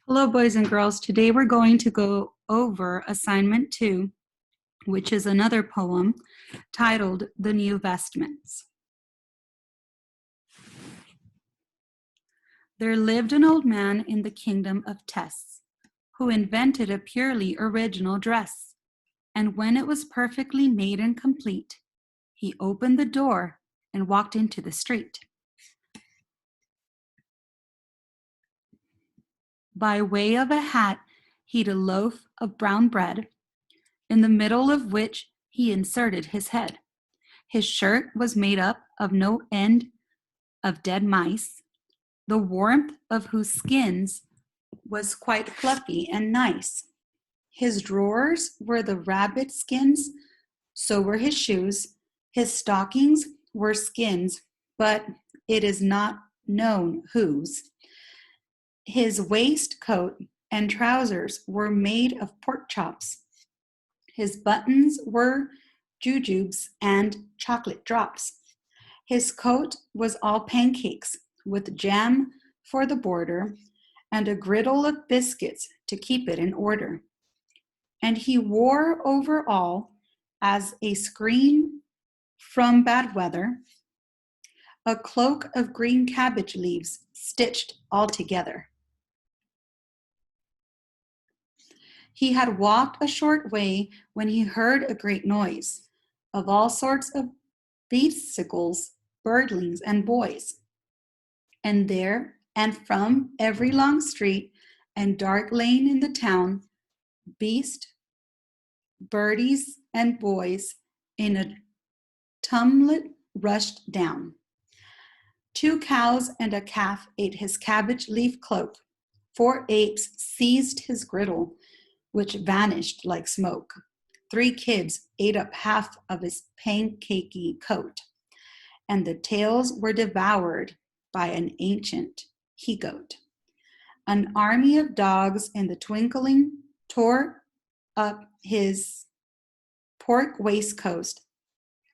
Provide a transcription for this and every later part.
Hello, boys and girls. Today we're going to go over assignment 2, which is another poem titled The New Vestments. There lived an old man in the kingdom of Tess, who invented a purely original dress. And when it was perfectly made and complete, he opened the door and walked into the street. By way of a hat, he'd a loaf of brown bread, in the middle of which he inserted his head. His shirt was made up of no end of dead mice, the warmth of whose skins was quite fluffy and nice. His drawers were the rabbit skins, so were his shoes. His stockings were skins, but it is not known whose. His waistcoat and trousers were made of pork chops. His buttons were jujubes and chocolate drops. His coat was all pancakes, with jam for the border, and a griddle of biscuits to keep it in order. And he wore over all, as a screen from bad weather, a cloak of green cabbage leaves stitched all together. He had walked a short way when he heard a great noise of all sorts of beasticles, birdlings, and boys. And there, and from every long street and dark lane in the town, beast, birdies, and boys in a tumult rushed down. 2 cows and a calf ate his cabbage leaf cloak. 4 apes seized his griddle, which vanished like smoke. 3 kids ate up half of his pancakey coat, and the tails were devoured by an ancient he-goat. An army of dogs in the twinkling tore up his pork waistcoat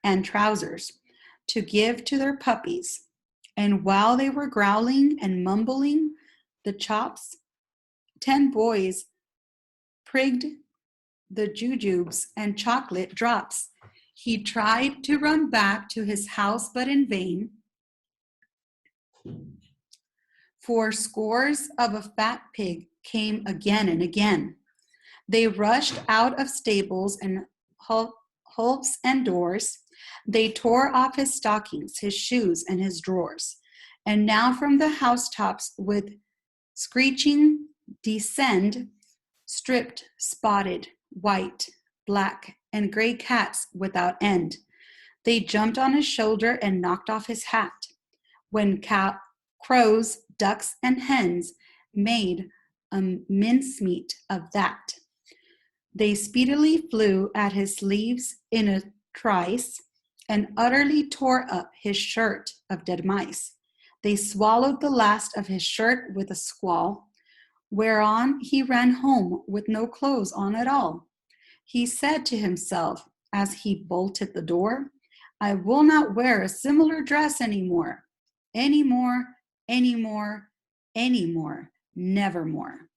and trousers to give to their puppies, and while they were growling and mumbling the chops, 10 boys prigged the jujubes and chocolate drops. He tried to run back to his house, but in vain, for scores of a fat pig came again and again. They rushed out of stables and hulks and doors. They tore off his stockings, his shoes, and his drawers. And now from the housetops with screeching descend stripped, spotted, white, black, and gray cats without end. They jumped on his shoulder and knocked off his hat, when crows, ducks, and hens made a mincemeat of that. They speedily flew at his sleeves in a trice and utterly tore up his shirt of dead mice. They swallowed the last of his shirt with a squall, whereon he ran home with no clothes on at all. He said to himself as he bolted the door, I will not wear a similar dress anymore, nevermore.